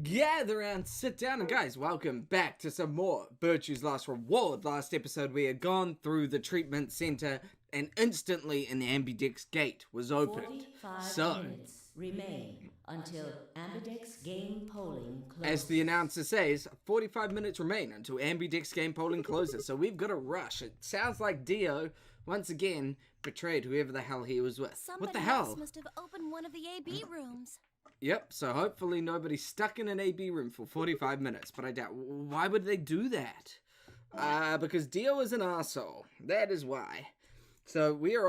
gather and sit down. And guys, welcome back to some more Virtue's Last Reward. Last episode we had gone through the treatment center and instantly an ambidex gate was opened. 45 minutes remain until ambidex game polling closes. As the announcer says, 45 minutes remain until ambidex game polling closes, so we've got to rush. It sounds like Dio once again betrayed whoever the hell he was with. What the hell? Somebody else must have opened one of the AB rooms. Yep, so hopefully nobody's stuck in an AB room for 45 minutes, but I doubt. Why would they do that? Because Dio is an arsehole. That is why. So we're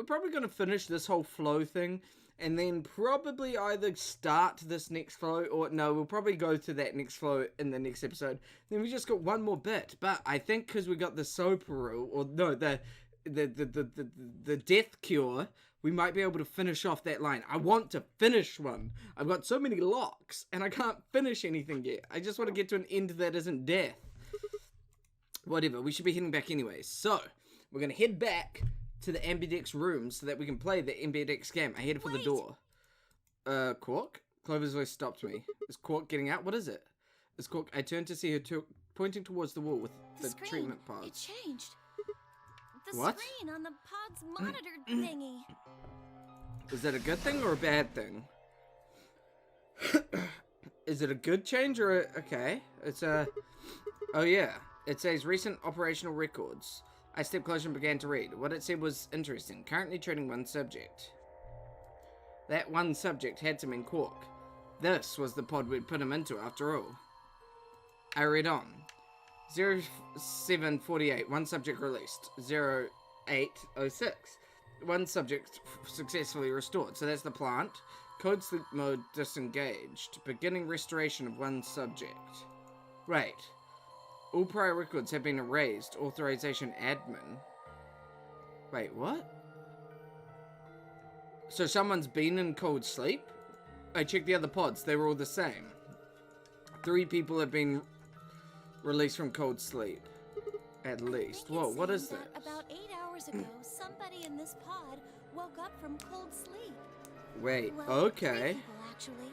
probably going to finish this whole flow thing, and then probably either start this next flow, or no, we'll probably go to that next flow in the next episode. Then we just got one more bit, but I think because we got the Oparer, or no, the death cure, we might be able to finish off that line. I want to finish one. I've got so many locks, and I can't finish anything yet. I just want to get to an end that isn't death. Whatever, we should be heading back anyway. So, we're going to head back to the ambidex room so that we can play the ambidex game. I headed for the door. Quark? Clover's voice stopped me. Is Quark getting out? What is it? Is Quark... I turned to see her pointing towards the wall with the screen, treatment pod. It changed. The What? screen on the pod's monitor thingy. Is that a good thing or a bad thing? Is it a good change or a... Okay. It's a... Oh yeah. It says recent operational records. I stepped closer and began to read. What it said was interesting. Currently trading one subject. That one subject had to mean Quark. This was the pod we'd put him into after all. I read on. 0748, one subject released. 0806, one subject successfully restored. So that's the plant. Code sleep mode disengaged. Beginning restoration of one subject. Right. All prior records have been erased. Authorization admin. Wait, what? So someone's been in cold sleep? I checked the other pods. They were all the same. 3 people have been released from cold sleep. At least. Whoa, what is this? About 8 hours ago, somebody in this pod woke up from cold sleep. Wait, Well, okay. 3 people, actually.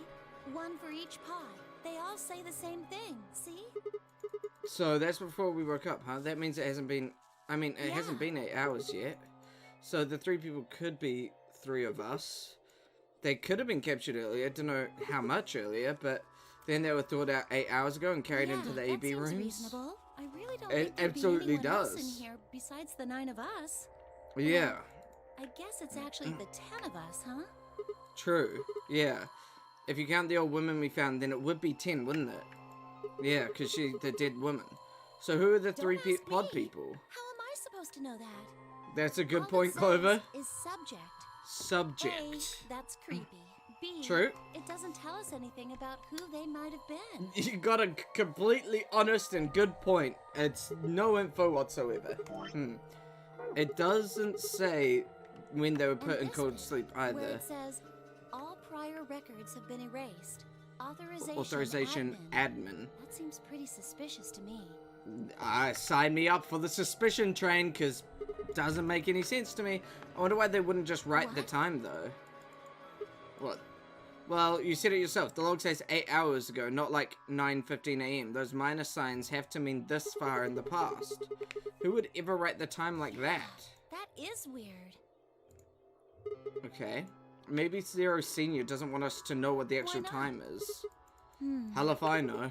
One for each pod. They all say the same thing, see? So that's before we woke up, huh? That means it hasn't been... I mean, it hasn't been 8 hours yet. So the 3 people could be 3 of us. They could have been captured earlier. I don't know how much earlier, but then they were thawed out 8 hours ago and carried into the AB rooms. Reasonable. I really don't It think there'd absolutely be anyone else does. in here besides the 9 of us. Yeah, I guess it's actually the 10 of us, huh? true. Yeah. If you count the old woman we found, then it would be 10, wouldn't it? Yeah, because she's the dead woman. So who are the 3 Don't ask pod me. people? How am I supposed to know that? That's a good All it point, says Clover. is subject. Subject. A, that's creepy. B, True. it doesn't tell us anything about who they might have been. You got a completely honest and good point. It's no info whatsoever. It doesn't say when they were put And in this cold bit, sleep Where either. it says, all prior records have been erased. Authorization admin. That seems pretty suspicious to me. Sign me up for the suspicion train, because it doesn't make any sense to me. I wonder why they wouldn't just write the What? time, though. What? Well, you said it yourself. The log says 8 hours ago, not like 9:15 a.m. Those minus signs have to mean this far in the past. Who would ever write the time like that? That is weird. Okay. Maybe Zero Senior doesn't want us to know what the actual not? time is. Hell if I know.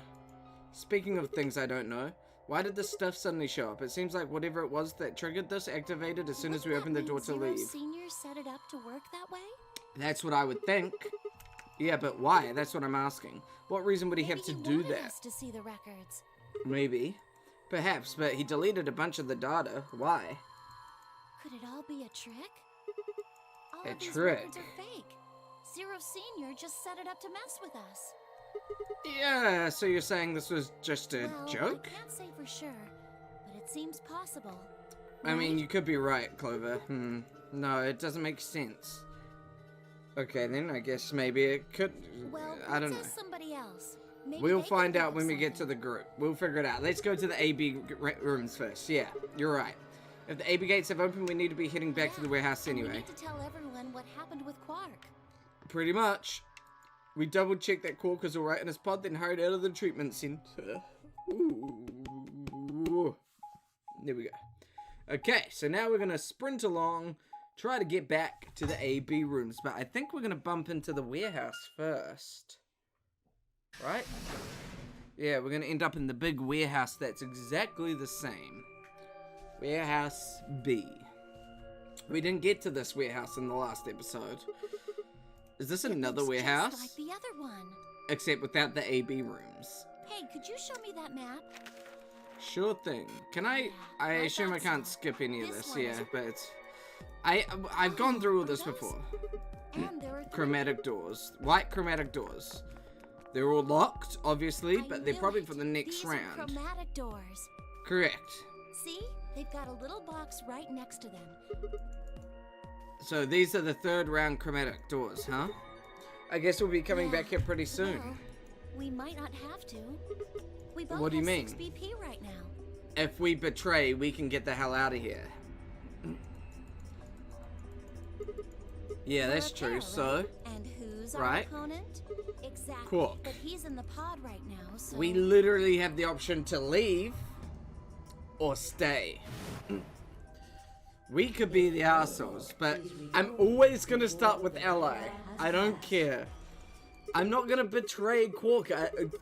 Speaking of things I don't know, why did this stuff suddenly show up? It seems like whatever it was that triggered this activated as soon as we opened the door to Zero leave. Senior set it up to work that way? That's what I would think. Yeah, but why? That's what I'm asking. What reason would he have to Maybe do wanted that? us to see the records. Maybe. Perhaps, but he deleted a bunch of the data. Why? Could it all be a trick? All A of these trick. records are fake. Zero Senior just set it up to mess with us. Yeah, so you're saying this was just a Well, joke? I can't say for sure, but it seems possible. I mean, right? you could be right, Clover. No, it doesn't make sense. Okay, then I guess maybe it could... Well, I don't let's know. ask somebody else. Maybe We'll they can find think out of when we get to something. the group. We'll figure it out. Let's go to the AB rooms first. Yeah, you're right. If the AB gates have opened, we need to be heading back to the warehouse and anyway. We need to tell everyone what happened with Quark. Pretty much. We double checked that Quark was alright in his pod, then hurried out of the treatment center. Ooh. There we go. Okay, so now we're going to sprint along, try to get back to the A-B rooms, but I think we're going to bump into the warehouse first. Right? Yeah, we're going to end up in the big warehouse that's exactly the same. Warehouse B. We didn't get to this warehouse in the last episode. Is this another warehouse? Just like the other one. Except without the A-B rooms. Hey, could you show me that map? Sure thing. Can I assume I can't skip any of this, yeah, but it's... I've gone through all this before. And there are Chromatic doors. White chromatic doors. They're all locked, obviously, but they're probably for the next round. These are chromatic doors. Correct. See? They've got a little box right next to them. So these are the third round chromatic doors, huh? I guess we'll be coming back here pretty soon. Well, we might not have to. We both What do you have mean? 6 BP right now. If we betray, we can get the hell out of here. Yeah, that's true. Oparer, So, right? And who's our right? opponent? Exactly. Quark. But he's in the pod right now, so we literally have the option to leave or stay. We could be the assholes, but I'm always gonna start with Ally. I don't care. I'm not gonna betray Quark.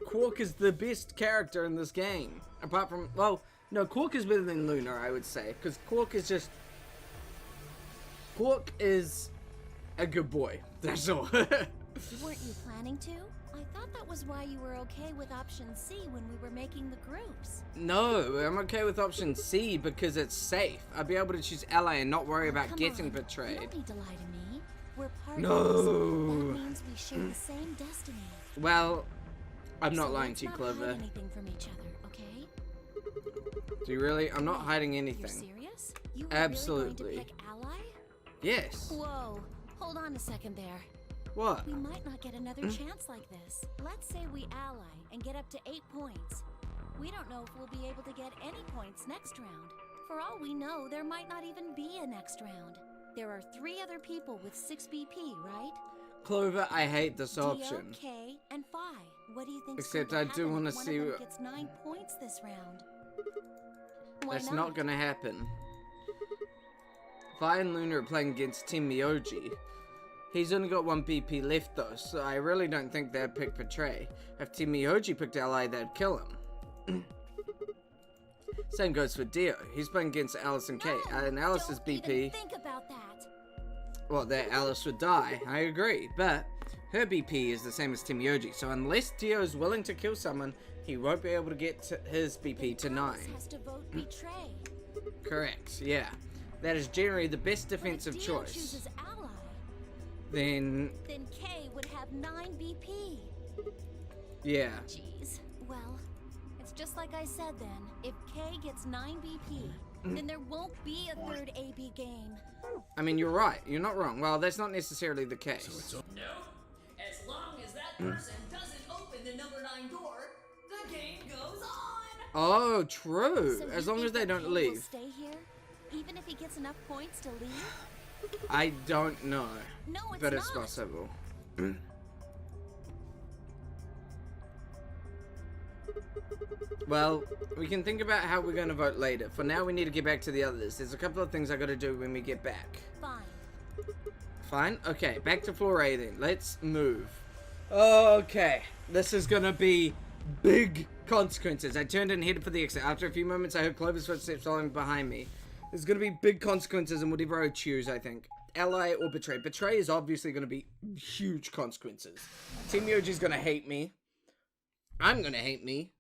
Quark is the best character in this game. Apart from, well, no, Quark is better than Lunar, I would say. Because Quark is just... Quark is a good boy. That's all. weren't you planning to? I thought that was why you were okay with option C when we were making the groups. No, I'm okay with option C because it's safe. I'll be able to choose Ally and not worry about Come getting on. You betrayed. don't need to lie to me. We're partners. No. That means we share the same destiny. Well, I'm not So lying let's to you, not Clover. hide anything from each other, okay? Do you really? I'm not hiding You're anything. serious? You were Absolutely. really going to pick Ally? Yes. Whoa, hold on a second there. What? We might not get another chance like this. Let's say we ally and get up to 8 points. We don't know if we'll be able to get any points next round. For all we know, there might not even be a next round. There are 3 other people with 6 BP, right? Clover, I hate this option. Dio, K, and Phi. What do you think? Except I do want wanna to see One of what- them gets 9 points this round. Why That's not gonna happen. Vi and Luna are playing against Team Miyoji. He's only got 1 BP left though, so I really don't think they'd pick Betray. If Team Miyoji picked Ally, they'd kill him. Same goes for Dio. He's playing against Alice and Kate, and Alice's Don't BP... even think about that. Well, that Alice would die, I agree, but her BP is the same as Team Miyoji, so unless Dio is willing to kill someone, he won't be able to get to his BP to 9. Alice has to vote betray. Correct, yeah. That is generally the best defensive But if Dio choice. chooses ally, Then, then K would have 9 BP. yeah. Jeez. Well, it's just like I said then. If K gets 9 BP, then there won't be a third AB game. I mean, you're right. You're not wrong. Well, that's not necessarily the case. No. As long as that person doesn't open the number 9 door, the game goes on. Oh, true. So As you long think as they that don't K will leave. stay here, even if he gets enough points to leave? I don't know. No, it's But it's not. possible. Well, we can think about how we're going to vote later. For now, we need to get back to the others. There's a couple of things I got to do when we get back. Fine. Fine? Okay, back to floor A then. Let's move. Okay, this is going to be big consequences. I turned and headed for the exit. After a few moments, I heard Clover's footsteps following behind me. There's going to be big consequences in whatever I choose, I think. Ally or Betray. Betray is obviously going to be huge consequences. Team Yoji's going to hate me. I'm going to hate me.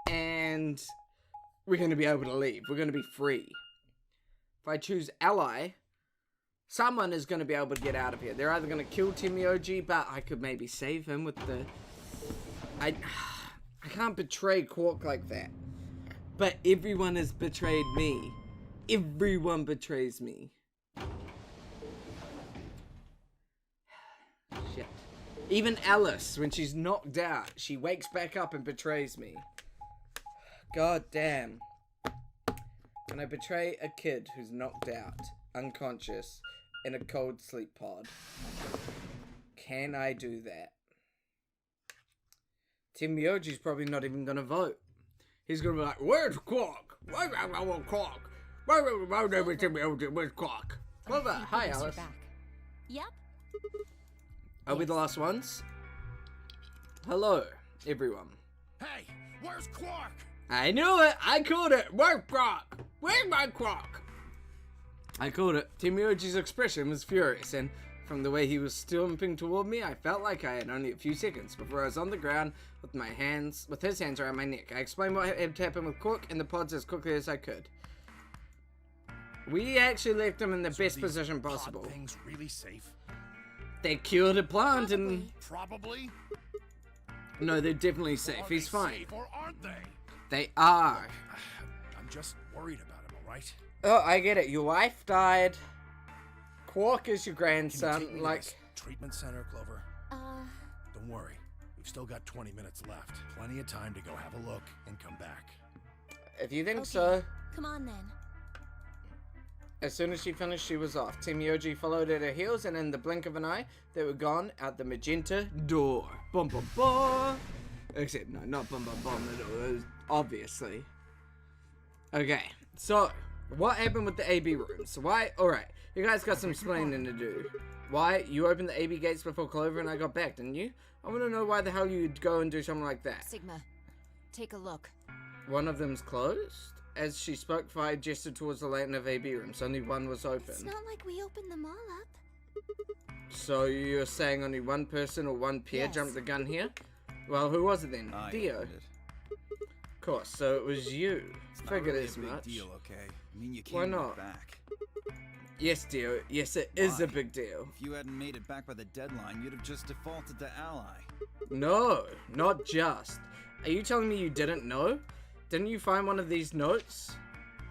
And we're going to be able to leave. We're going to be free. If I choose Ally, someone is going to be able to get out of here. They're either going to kill Team Yoji, but I could maybe save him with the... I can't betray Quark like that. But everyone has betrayed me. Everyone betrays me. Shit. Even Alice, when she's knocked out, she wakes back up and betrays me. God damn. Can I betray a kid who's knocked out, unconscious, in a cold sleep pod? Can I do that? Tim Mioji's probably not even gonna vote. He's gonna be like, "Where's Quark? Where's Quark? Where's Tim Mioji? Where's Quark?" Clover, hi Alice. Yep. Are we the last ones? Hello, everyone. Hey, where's Quark? I knew it! I called it! Where's Quark? Where's my Quark? I called it. Tim Mioji's expression was furious, and from the way he was stomping toward me, I felt like I had only a few seconds before I was on the ground with his hands around my neck. I explained what had happened with Quark and the pods as quickly as I could. We actually left him in the best position possible. Pod things really safe? They cured a plant and... Probably. No, they're definitely safe. Are He's they fine. safe or aren't they? They are. I'm just worried about him, alright? Oh, I get it. Your wife died. Quark is your Can you grandson. take me to Like, this treatment center, Clover? Don't worry. We've still got 20 minutes left. Plenty of time to go have a look and come back. if you think Okay. so. Come on then. As soon as she finished, she was off. Tim Mioji followed at her heels, and in the blink of an eye, they were gone out the magenta door. Bum bum bum. Except, no, not bum bum bum. It was obviously. Okay, so what happened with the AB rooms? Why? All right, you guys got some explaining to do. Why you opened the AB gates before Clover and I got back, didn't you? I want to know why the hell you'd go and do something like that. Sigma, take a look. One of them's closed. As she spoke, Vi gestured towards the lantern of AB rooms. Only one was open. It's not like we opened them all up. So you're saying only one person or one pair Yes. jumped the gun here? Well, who was it then? I Dio. opened it. Of course, so it was you. It's not Figured really as a big much. deal, okay? I mean, you Why came not? back. Yes, Dio. Yes, it is a Why? big deal. If you hadn't made it back by the deadline, you'd have just defaulted to ally. No, not just. Are you telling me you didn't know? Didn't you find one of these notes?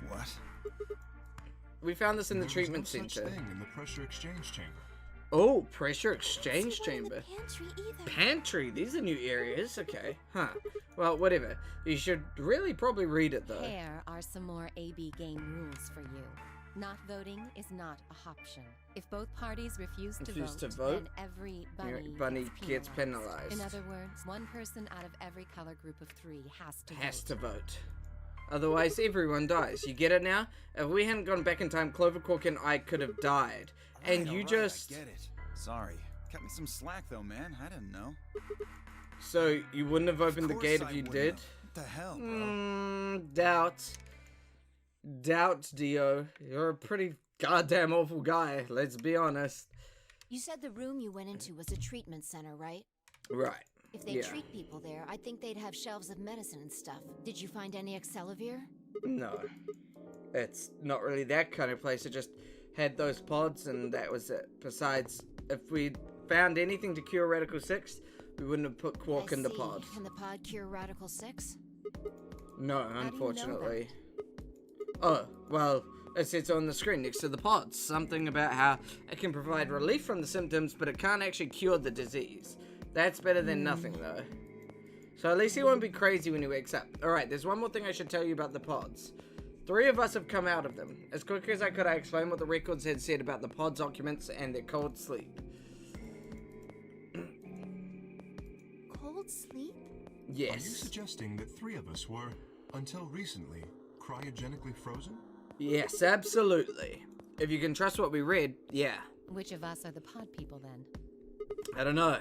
What? We found this in the There was treatment no such center. thing in the pressure exchange chamber. Oh, pressure exchange See one in chamber. the pantry either. Pantry. These are new areas. Okay. Huh. Well, whatever. You should really probably read it though. Here are some more AB game rules for you. Not voting is not a option. If both parties refuse to vote, then every bunny Gets penalized. In other words, one person out of every color group of 3 Has to vote. Otherwise, everyone dies. You get it now? If we hadn't gone back in time, Clover, Quark, and I could have died. And you Alright, just... I get it. Sorry. Cut me some slack though, man. I didn't know. So, you wouldn't have opened the Of gate course if I you wouldn't did? have. What the hell, bro? Doubt. Doubt, Dio. You're a pretty goddamn awful guy, let's be honest. You said the room you went into was a treatment center, right? Right. If they Yeah. treat people there, I think they'd have shelves of medicine and stuff. Did you find any Accelavir? No. It's not really that kind of place. It just had those pods and that was it. Besides, if we'd found anything to cure Radical 6, we wouldn't have put Quark I in the see. pod. Can the pod cure Radical 6? No, do you know unfortunately. Oh, well, it says on the screen next to the pods. Something about how it can provide relief from the symptoms, but it can't actually cure the disease. That's better than nothing, though. So at least he won't be crazy when he wakes up. Alright, there's one more thing I should tell you about the pods. 3 of us have come out of them. As quick as I could, I explained what the records had said about the pods' occupants and their cold sleep. Cold sleep? Are you Yes. suggesting that 3 of us were, until recently, cryogenically frozen? Yes, absolutely. If you can trust what we read, yeah. Which of us are the pod people then? I don't know.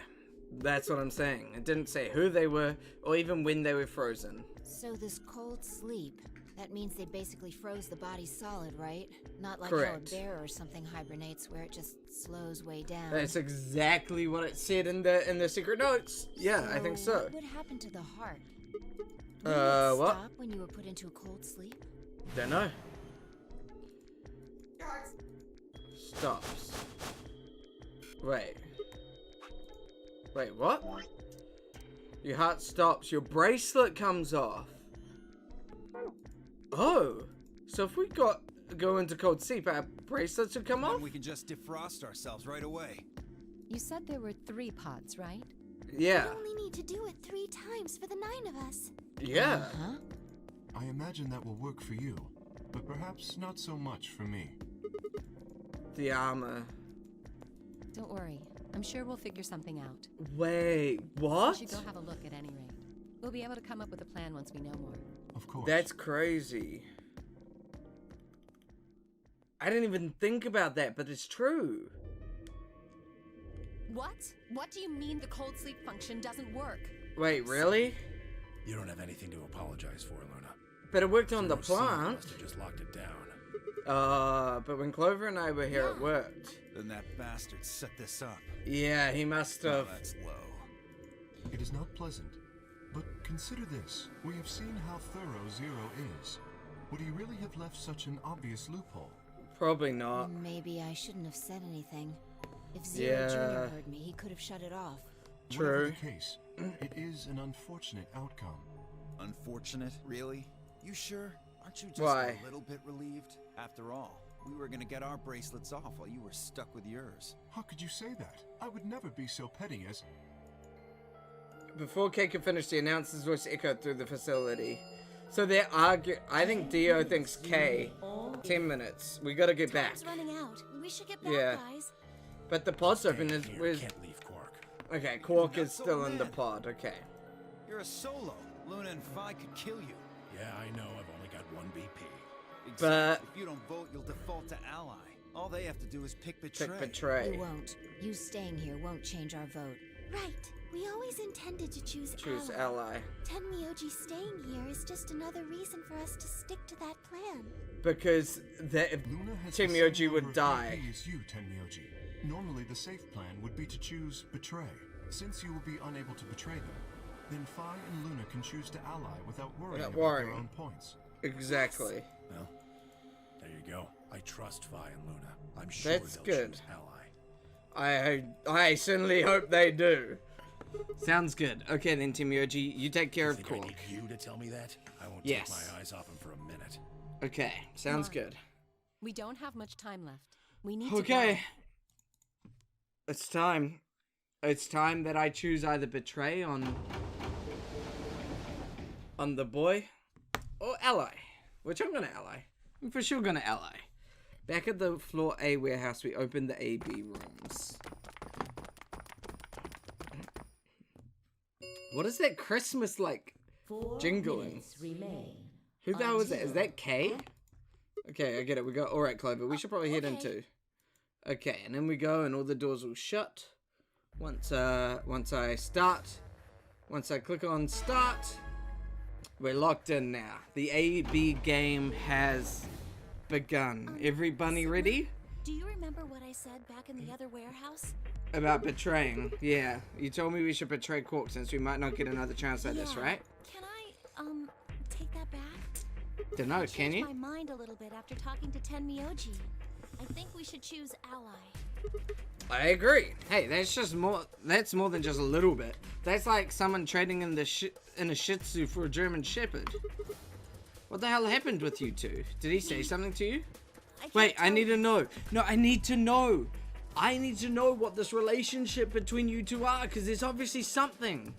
That's what I'm saying. It didn't say who they were, or even when they were frozen. So this cold sleep, that means they basically froze the body solid, right? Not like Correct. how a bear or something hibernates where it just slows way down. That's exactly what it said in the secret notes. Yeah, I think so. What would happen to the heart? Did it What? stop when you were put into a cold sleep? Don't know. Stops. Wait. Wait, what? Your heart stops. Your bracelet comes off. Oh. So if we go into cold sleep, our bracelets would come Then off? we can just defrost ourselves right away. You said there were 3 pods, right? Yeah. We only need to do it 3 times for the 9 of us. Yeah. Huh? I imagine that will work for you, but perhaps not so much for me. The armor. Don't worry. I'm sure we'll figure something out. Wait, We what? should go have a look at any rate. We'll be able to come up with a plan once we know more. Of course. That's crazy. I didn't even think about that, but it's true. What? What do you mean the cold sleep function doesn't work? Wait, really? You don't have anything to apologize for, Luna. But it worked on the Zero Suit plant. must have just locked it down. But when Clover and I were here, it worked. Then that bastard set this up. Yeah, he must Oh, have. that's low. It is not pleasant. But consider this. We have seen how thorough Zero is. Would he really have left such an obvious loophole? Probably not. Maybe I shouldn't have said anything. If Zero Yeah. Jr. heard me, he could have shut it off. Whatever True. the case, it is an unfortunate outcome. Unfortunate? Really? You sure? Aren't you just Why? a little bit relieved? After all, we were gonna get our bracelets off while you were stuck with yours. How could you say that? I would never be so petty as... Before Kay could finish, the announcer's voice echoed through the facility. So they're arguing. I think Dio thinks Kay. 10 minutes. We gotta get back. Time's running out. We should get back, Yeah. guys. But the pod's Stay open. here. Where's... Can't leave Quark. Okay, Quark You're is not still so in the mad. pod. Okay. You're a solo. Luna and Phi could kill you. Yeah, I know. I've only got one BP. But- if you don't vote, you'll default to ally. All they have to do is pick betray. Pick betray. You won't. You staying here won't change our vote. Right. We always intended to choose Choose ally. ally. Tenmyoji staying here is just another reason for us to stick to that plan. Because that Luna has the same Tenmyoji would number of die. BP as you, Tenmyoji. Normally, the safe plan would be to choose Betray. Since you will be unable to betray them, then Phi and Luna can choose to ally without worrying Without about worrying. their own points. Exactly. Well, there you go. I trust Phi and Luna. I'm sure That's they'll good. choose ally. I certainly hope they do. Sounds good. Okay then, Tenmyoji, you take care You of think Quark. I need you to tell me that? I won't Yes. take my eyes off him for a minute. Okay, sounds Come on. good. We don't have much time left. We need to Okay. go. It's time. It's time that I choose either betray on the boy or ally. Which I'm gonna ally. I'm for sure gonna ally. Back at the floor A warehouse, we open the AB rooms. What is that Christmas like 4 jingling? minutes remain. Who the hell is that? Is Until- that Kay? Okay, I get it. We go. All right, Clover. We should probably head okay. into. Okay, and then we go, and all the doors will shut. Once I click on start, we're locked in now. The AB game has begun. Every bunny ready? Do you remember what I said back in the other warehouse? About betraying. Yeah, you told me we should betray Quark since we might not get another chance at this, Yeah. right? Can I, take that back? Dunno, I can changed you? my mind a little bit after talking to Tenmyoji. I think we should choose ally. I agree. Hey, that's more than just a little bit. That's like someone trading in a Shih Tzu for a German Shepherd. What the hell happened with you two? Did he say something to you? Wait, I need to know. No, I need to know. I need to know what this relationship between you two are, because there's obviously something.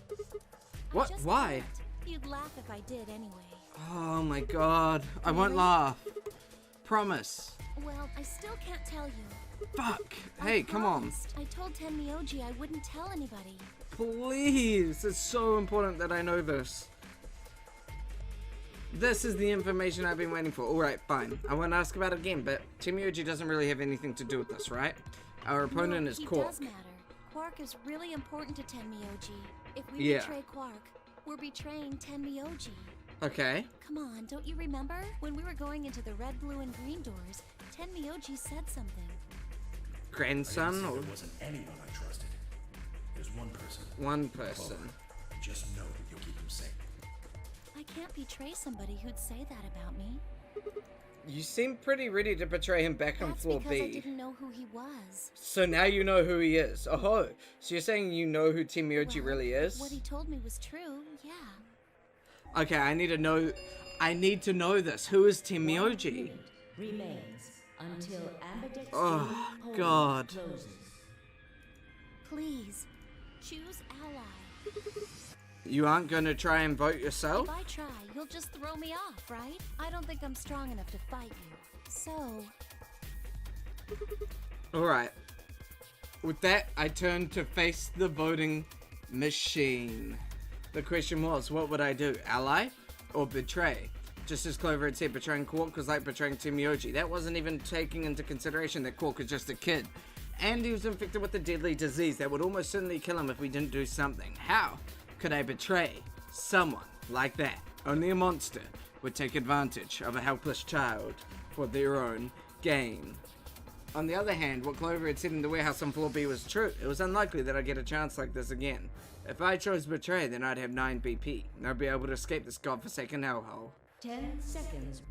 What? Why? You'd laugh if I did anyway. Oh my god. I won't laugh. Promise. Well, I still can't tell you. Fuck. I Hey, come on. promised. I told Tenmyoji I wouldn't tell anybody. Please. It's so important that I know this. This is the information I've been waiting for. Alright, fine. I won't ask about it again, but Tenmyoji doesn't really have anything to do with this, right? Our opponent No, is he Quark. does matter. Quark is really important to Tenmyoji. If we Yeah. betray Quark, we're betraying Tenmyoji. Okay. Come on, don't you remember? When we were going into the red, blue, and green doors, Tenmyoji said something. Grandson I didn't say or there wasn't anyone I trusted. There's one person. one person? Clover. Just know that you'll keep him safe. I can't betray somebody who'd say that about me. You seem pretty ready to betray him back on That's floor because I B. didn't know who he was. So now you know who he is. Oh, so you're saying you know who Tenmyoji Well, really is? What he told me was true, yeah. Okay, I need to know this. Who is 1 Tenmyoji? minute remains until Ambidex's Oh, game poll God. closes. Please, choose ally. You aren't gonna try and vote yourself? If I try, you'll just throw me off, right? I don't think I'm strong enough to fight you. So, Alright. With that, I turn to face the voting machine. The question was, what would I do? Ally or betray? Just as Clover had said, betraying Quark was like betraying Timioji. That wasn't even taking into consideration that Quark was just a kid. And he was infected with a deadly disease that would almost certainly kill him if we didn't do something. How could I betray someone like that? Only a monster would take advantage of a helpless child for their own gain. On the other hand, what Clover had said in the warehouse on floor B was true. It was unlikely that I'd get a chance like this again. If I chose betray, then I'd have 9 BP, and I'd be able to escape this godforsaken hellhole. 10 seconds.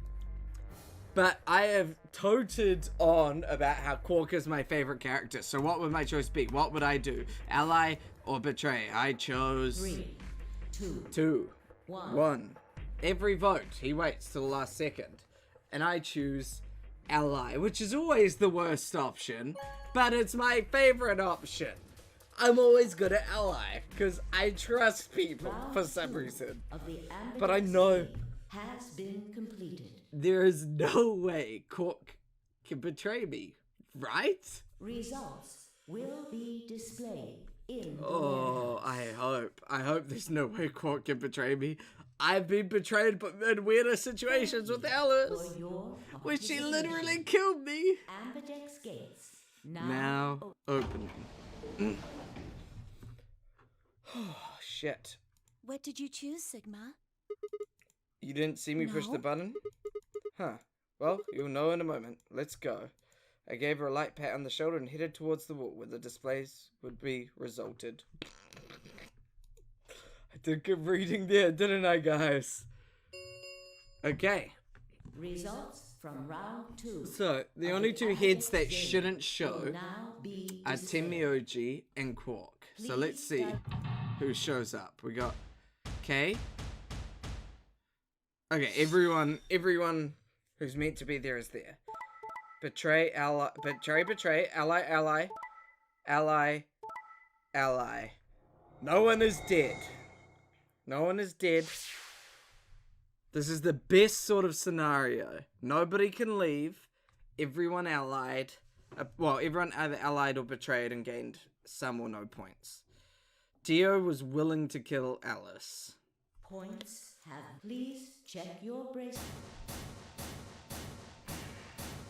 But I have toted on about how Quark is my favorite character, so what would my choice be? What would I do? Ally or betray? I chose... 3, 2, 1. 1. Every vote, he waits till the last second. And I choose ally, which is always the worst option, but it's my favorite option. I'm always good at ally, because I trust people for some reason. But I know has been completed. there is no way Quark can betray me, right? Results will be displayed in the Oh, warehouse. I hope there's no way Quark can betray me. I've been betrayed but in weirder situations with Alice, For your where she participation. literally killed me. Ambidex gates Now opening. Oh, shit. What did you choose, Sigma? You didn't see me push No. the button? Huh. Well, you'll know in a moment. Let's go. I gave her a light pat on the shoulder and headed towards the wall where the displays would be resulted. I did good reading there, didn't I, guys? Okay. Results from round 2. So, the of only the two heads Ambidex that game shouldn't show will now be are displayed. Timioji and Quark. So let's see who shows up. We got Kay. Okay, everyone who's meant to be there is there. Betray, ally, betray, ally. No one is dead. No one is dead. This is the best sort of scenario. Nobody can leave. Everyone allied. Well, everyone either allied or betrayed and gained some or no points. Dio was willing to kill Alice. Points have. Please check your bracelet.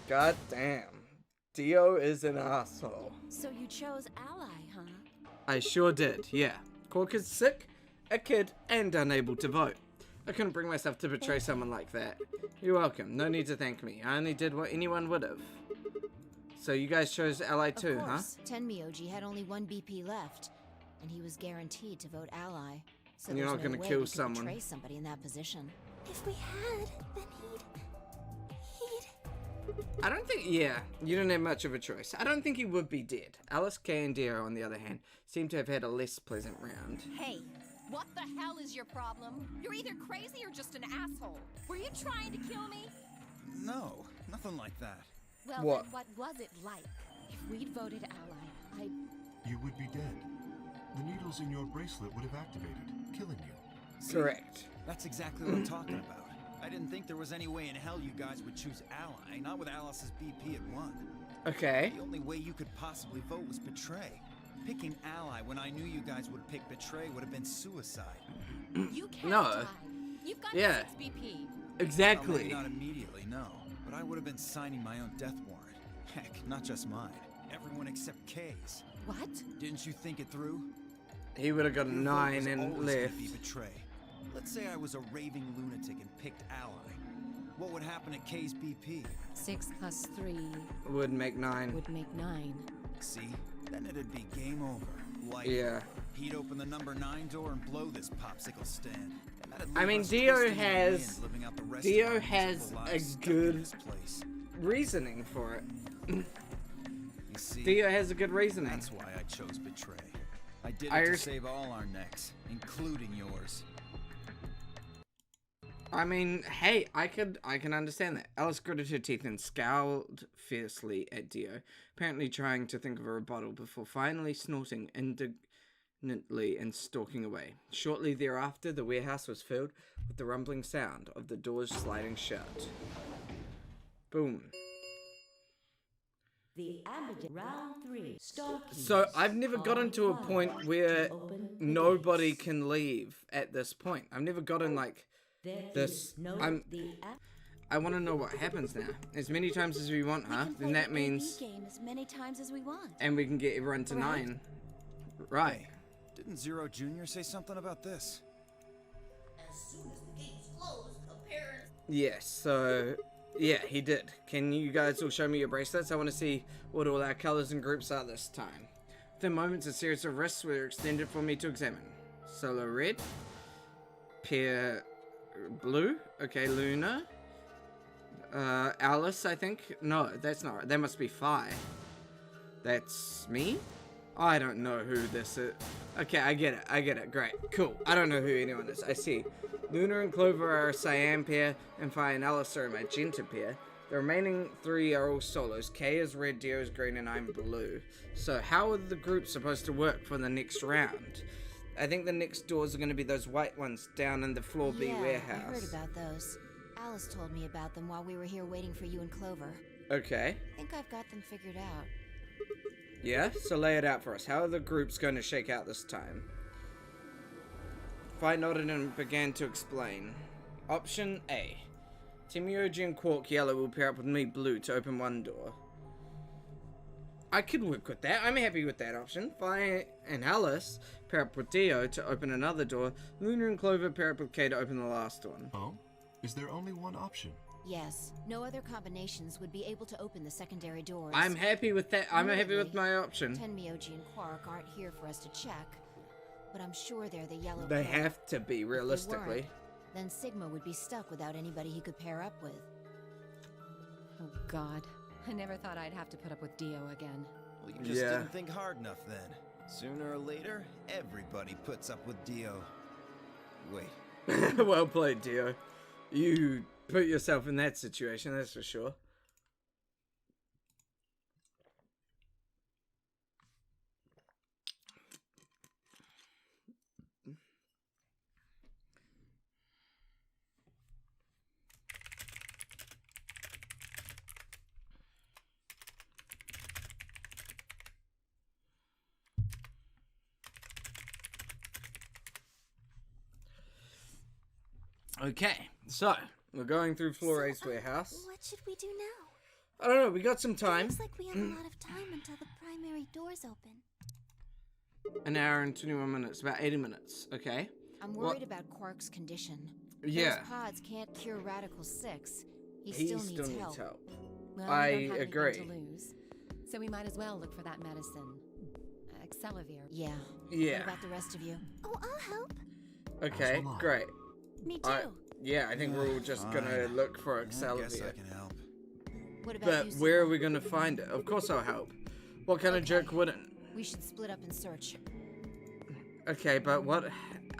God damn. Dio is an asshole. So you chose ally, huh? I sure did, yeah. Quark is sick, a kid, and unable to vote. I couldn't bring myself to betray someone like that. You're welcome. No need to thank me. I only did what anyone would have. So you guys chose ally too, Of huh? course, Tenmyoji had only 1 BP left, and he was guaranteed to vote ally. So You're there's not no gonna way kill we could someone. betray somebody in that position. If we had, then he'd... I don't think, yeah, you didn't have much of a choice. I don't think he would be dead. Alice, Kay, and Dio, on the other hand, seem to have had a less pleasant round. Hey, what the hell is your problem? You're either crazy or just an asshole. Were you trying to kill me? No, nothing like that. Well, What? then what was it like? If we'd voted ally, You would be dead. The needles in your bracelet would have activated, killing you. Correct. That's exactly what I'm talking about. I didn't think there was any way in hell you guys would choose ally, not with Alice's BP at 1. Okay. The only way you could possibly vote was betray. Picking ally when I knew you guys would pick betray would have been suicide. You can't No. die. You've got Yeah. 6 BP. Well, Exactly. maybe not immediately, no. But I would have been signing my own death warrant. Heck, not just mine. Everyone except Kay's. what? Didn't you think it through? He would have got a Your vote 9 was and always gonna left. be betray. Let's say I was a raving lunatic and picked ally. What would happen at Kay's BP? 6 plus 3 Would make 9. would make 9. See? Then it'd be game over. Like, Yeah. he'd open the number 9 door and blow this popsicle stand. And that'd I leave mean, us Dio twisting the has- wind, living out the rest Dio of our has miserable a lives stuck good- in this place. Reasoning for it. You see, Dio has a good reasoning. that's why I chose betray. I did it I to res- save all our necks, including yours. I mean, hey, I can understand that. Alice gritted her teeth and scowled fiercely at Dio, apparently trying to think of a rebuttal before finally snorting indignantly and stalking away. Shortly thereafter, the warehouse was filled with the rumbling sound of the doors sliding shut. Boom. The Ambidex round 3. Star keys So I've never gotten to a are point required where to open the nobody gates. can leave at this point. I've never gotten like There this. is no I want to know what happens now. As many times as we want, We huh? can play Then that the means, AB game as many times as we want. and we can get everyone to Right. 9. Right. Didn't Zero Jr. say something about this? As soon as the gates close, the parents. Yes. So yeah, he did. Can you guys all show me your bracelets? I want to see what all our colors and groups are this time. The moments, a series of wrists were extended for me to examine. Solo red, Pair blue. Okay, Luna. Alice, I think. No, that's not right. That must be Phi. That's me? I don't know who this is. Okay, I get it. Great. Cool. I don't know who anyone is. I see. Luna and Clover are a cyan pair, and Phi and Alice are a magenta pair. The remaining 3 are all solos. Kay is red, Dio is green, and I'm blue. So how are the groups supposed to work for the next round? I think the next doors are going to be those white ones down in the floor B warehouse. I heard about those. Alice told me about them while we were here waiting for you and Clover. Okay. I think I've got them figured out. Yeah, so lay it out for us. How are the groups going to shake out this time? Phi nodded and began to explain. Option A. Timioji and Quark Yellow will pair up with me Blue to open one door. I could work with that. I'm happy with that option. Phi and Alice pair up with Dio to open another door. Luna and Clover pair up with Kay to open the last one. Oh? Is there only one option? Yes, no other combinations would be able to open the secondary doors. I'm happy with that. I'm happy with my option. Tenmyoji and Quark aren't here for us to check, but I'm sure they're the yellow They pair. have to be, If they realistically. weren't, then Sigma would be stuck without anybody he could pair up with. Oh, God. I never thought I'd have to put up with Dio again. Well, you just Yeah. didn't think hard enough then. Sooner or later, everybody puts up with Dio. Wait, Well played, Dio. You put yourself in that situation, that's for sure. Okay, so we're going through Floor A's warehouse. What should we do now? I don't know, we got some time. Looks like we have a lot of time until the primary doors open. An hour and 21 minutes, about 80 minutes, okay? I'm What- worried about Quark's condition. Yeah. Those pods can't cure Radical 6. He He still still needs needs help. Well, I we don't have agree. anything to lose, so we might as well look for that medicine. Excelavir. Yeah. Yeah. What about the rest of you? Oh, I'll help. Okay, As will I. great. Me too. Yeah, I think we're all just gonna Fine. look for I guess I Excelavir. can help. What about But you, where are Sigma? we gonna find it? Of course I'll help. What kind of Okay. jerk wouldn't? We should split up and search. Okay, but what?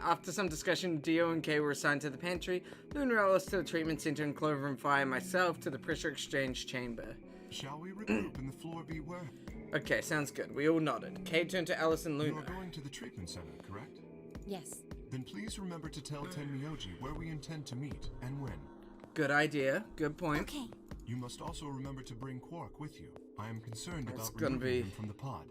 After some discussion, Dio and Kay were assigned to the pantry, Luna and Alice to the treatment center, and Clover and Phi and myself to the pressure exchange chamber. Shall we regroup in the floor B where? Okay, sounds good. We all nodded. Kay turned to Alice and You are Luna. going to the treatment center, correct? Yes. Then please remember to tell Tenmyoji where we intend to meet and when. Good idea. Good point. Okay. You must also remember to bring Quark with you. I am concerned It's about gonna removing be- him from the pod.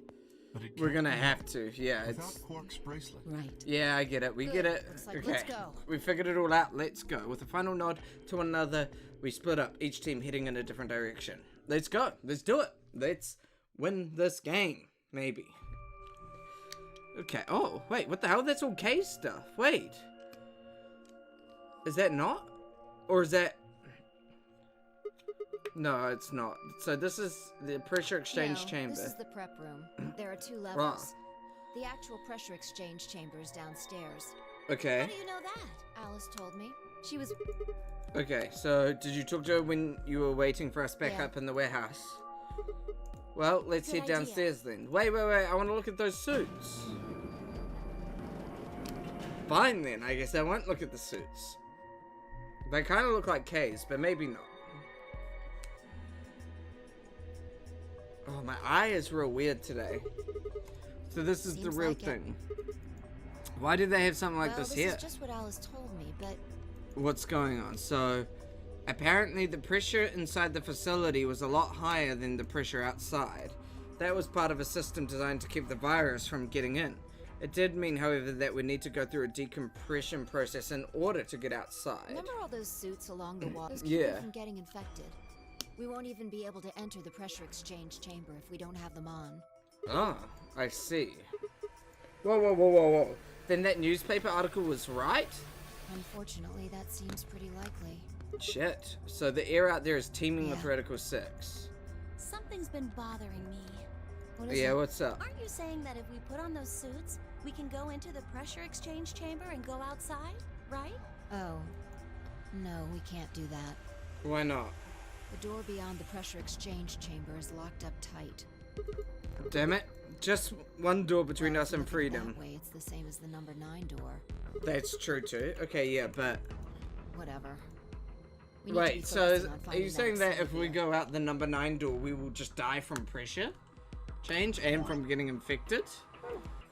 But it We're can't gonna be have to. Yeah, without it's. Quark's bracelet. Right. Yeah, I get it. We Good. get it. Looks like Okay. let's go. We figured it all out. Let's go. With a final nod to one another, we split up, each team heading in a different direction. Let's go. Let's do it. Let's win this game. Maybe. Okay. Oh, wait. What the hell? That's all K stuff. Wait. Is that not? Or is that... No, it's not. So this is the pressure exchange No, chamber. This is the prep room. There are 2 levels. The actual pressure exchange chamber is downstairs. Okay. How do you know that? Alice told me. She was... Okay, so did you talk to her when you were waiting for us back Yeah. up in the warehouse? Well, let's Good head idea. downstairs then. Wait, I want to look at those suits. Fine then, I guess I won't look at the suits. They kind of look like K's, but maybe not. Oh, my eye is real weird today. So this is the Seems real like it. thing. Why did they have something like well, this this here? is just what Alice told me, but What's going on? So, Apparently, the pressure inside the facility was a lot higher than the pressure outside. That was part of a system designed to keep the virus from getting in. It did mean, however, that we need to go through a decompression process in order to get outside. Remember all those suits along the wall? Those keep Yeah. you from getting infected. We won't even be able to enter the pressure exchange chamber if we don't have them on. Ah, I see. Whoa. Then that newspaper article was right? Unfortunately, that seems pretty likely. Shit. So the air out there is teeming with Yeah. Radical 6. Something's been bothering me. What is Yeah, it? what's up? Aren't you saying that if we put on those suits, we can go into the pressure exchange chamber and go outside, right? Oh. No, we can't do that. Why not? The door beyond the pressure exchange chamber is locked up tight. Damn it. Just one door between Well, us and looking freedom. That way, it's the same as the number 9 door. That's true too. Okay, yeah, but... Whatever. We need to be Wait, so focusing on are you finding saying that if we Xavier. go out the number 9 door, we will just die from pressure change and from getting infected?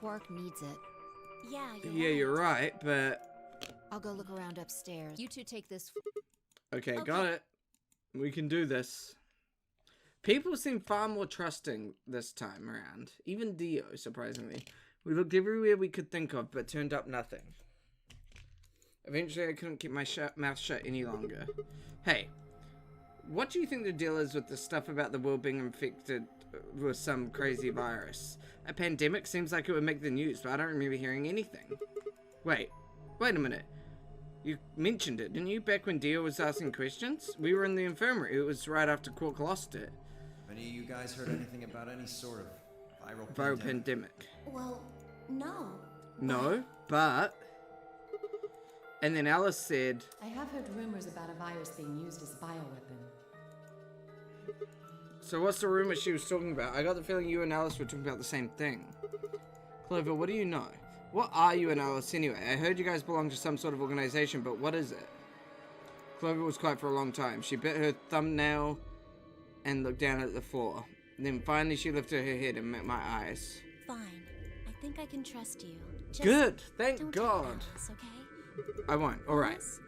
Quark needs it. Yeah, Yeah, you're right, but... I'll go look around upstairs. You two take this. Okay, got it. We can do this. People seem far more trusting this time around. Even Dio, surprisingly. We looked everywhere we could think of, but turned up nothing. Eventually, I couldn't keep my mouth shut any longer. Hey, what do you think the deal is with the stuff about the world being infected with some crazy virus? A pandemic seems like it would make the news, but I don't remember hearing anything. Wait a minute. You mentioned it, didn't you, back when Dio was asking questions? We were in the infirmary. It was right after Quark lost it. Have any of you guys heard anything about any sort of Viral pandemic. Well, no. No, but... And then Alice said... I have heard rumors about a virus being used as a bioweapon. So what's the rumor she was talking about? I got the feeling you and Alice were talking about the same thing. Clover, what do you know? What are you and Alice anyway? I heard you guys belong to some sort of organization, but what is it? Clover was quiet for a long time. She bit her thumbnail and looked down at the floor. Then finally she lifted her head and met my eyes. Fine. I think I can trust you. Just Good! Thank don't God! tell Alice, okay? I won't. Alright. Alice?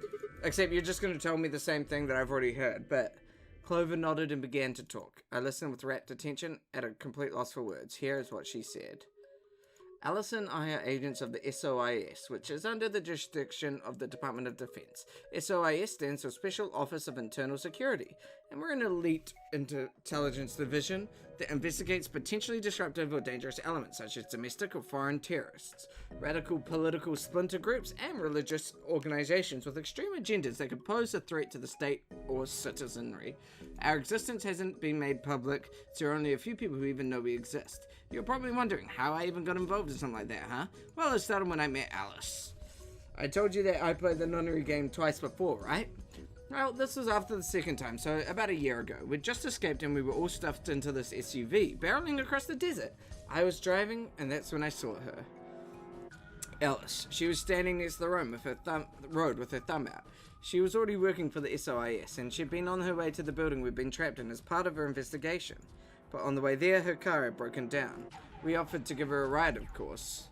Except you're just going to tell me the same thing that I've already heard, but... Clover nodded and began to talk. I listened with rapt attention, at a complete loss for words. Here is what she said. Alice and I are agents of the SOIS, which is under the jurisdiction of the Department of Defense. SOIS stands for Special Office of Internal Security, and we're an elite intelligence division that investigates potentially disruptive or dangerous elements such as domestic or foreign terrorists, radical political splinter groups, and religious organizations with extreme agendas that could pose a threat to the state or citizenry. Our existence hasn't been made public, so there are only a few people who even know we exist. You're probably wondering how I even got involved in something like that, huh? Well, it started when I met Alice. I told you that I played the nunnery game twice before, right? Well, this was after the second time, so about a year ago. We'd just escaped and we were all stuffed into this SUV, barreling across the desert. I was driving, and that's when I saw her. Alice. She was standing next to the road with her thumb out. She was already working for the SOIS, and she'd been on her way to the building we'd been trapped in as part of her investigation. But on the way there, her car had broken down. We offered to give her a ride, of course.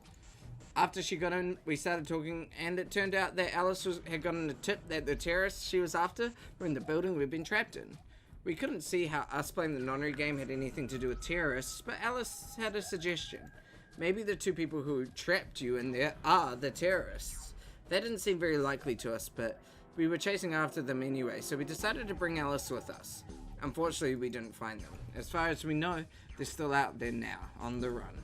After she got in, we started talking, and it turned out that Alice had gotten a tip that the terrorists she was after were in the building we'd been trapped in. We couldn't see how us playing the nonary game had anything to do with terrorists, but Alice had a suggestion. Maybe the two people who trapped you in there are the terrorists. That didn't seem very likely to us, but we were chasing after them anyway, so we decided to bring Alice with us. Unfortunately, we didn't find them. As far as we know, they're still out there now, on the run.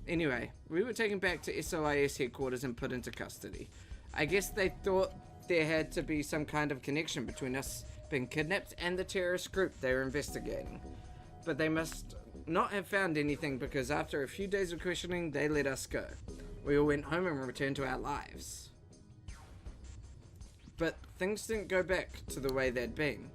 Anyway, we were taken back to SOIS headquarters and put into custody. I guess they thought there had to be some kind of connection between us being kidnapped and the terrorist group they were investigating. But they must not have found anything because after a few days of questioning, they let us go. We all went home and returned to our lives. But things didn't go back to the way they'd been.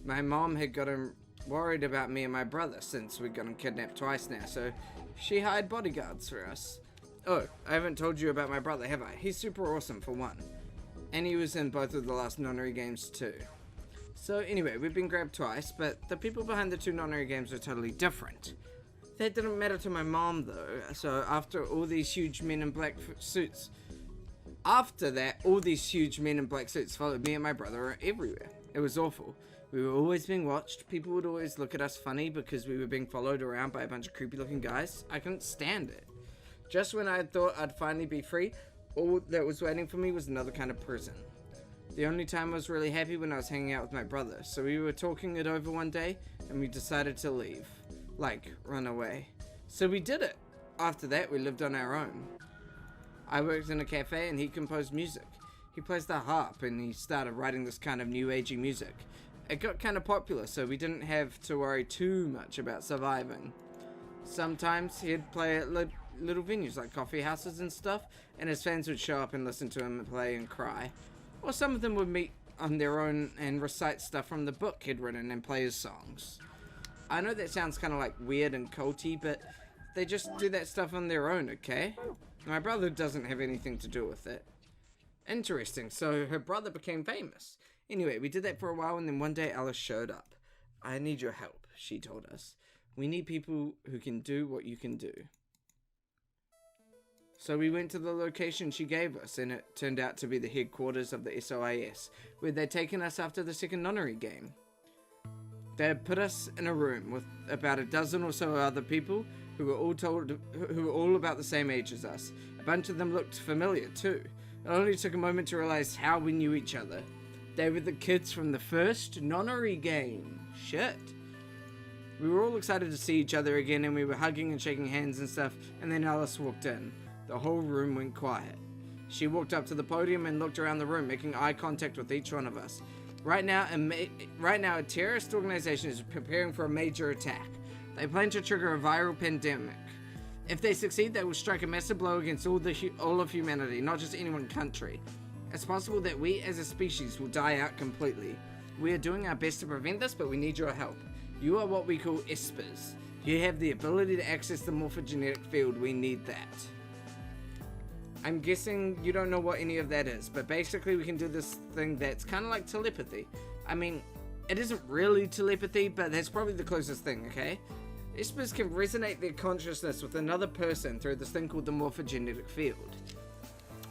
My mom had gotten worried about me and my brother since we'd gotten kidnapped twice now, so she hired bodyguards for us. Oh, I haven't told you about my brother, have I? He's super awesome, for one. And he was in both of the last nonary games, too. So anyway, we've been grabbed twice, but the people behind the two nonary games are totally different. That didn't matter to my mom, though, so after all these huge men in black suits After that, all these huge men in black suits followed me and my brother everywhere. It was awful. We were always being watched. People would always look at us funny because we were being followed around by a bunch of creepy looking guys. I couldn't stand it. Just when I thought I'd finally be free, all that was waiting for me was another kind of prison. The only time I was really happy when I was hanging out with my brother. So we were talking it over one day and we decided to leave. Like, run away. So we did it. After that, we lived on our own. I worked in a cafe and he composed music. He plays the harp and he started writing this kind of new agey music. It got kind of popular, so we didn't have to worry too much about surviving. Sometimes he'd play at little venues like coffee houses and stuff, and his fans would show up and listen to him play and cry. Or some of them would meet on their own and recite stuff from the book he'd written and play his songs. I know that sounds kind of like weird and culty, but they just do that stuff on their own, okay? My brother doesn't have anything to do with it. Interesting, so her brother became famous. Anyway, we did that for a while, and then one day Alice showed up. I need your help, she told us. We need people who can do what you can do. So we went to the location she gave us, and it turned out to be the headquarters of the SOIS, where they'd taken us after the second nonnery game. They had put us in a room with about a dozen or so other people who were all about the same age as us. A bunch of them looked familiar too. It only took a moment to realize how we knew each other. They were the kids from the first nonnery game. Shit. We were all excited to see each other again, and we were hugging and shaking hands and stuff, and then Alice walked in. The whole room went quiet. She walked up to the podium and looked around the room, making eye contact with each one of us. Right now, a terrorist organization is preparing for a major attack. They plan to trigger a viral pandemic. If they succeed, they will strike a massive blow against all of humanity, not just any one country. It's possible that we as a species will die out completely. We are doing our best to prevent this, but we need your help. You are what we call espers. You have the ability to access the morphogenetic field. We need that. I'm guessing you don't know what any of that is, but basically we can do this thing that's kind of like telepathy. I mean, it isn't really telepathy, but that's probably the closest thing, okay? Espers can resonate their consciousness with another person through this thing called the morphogenetic field.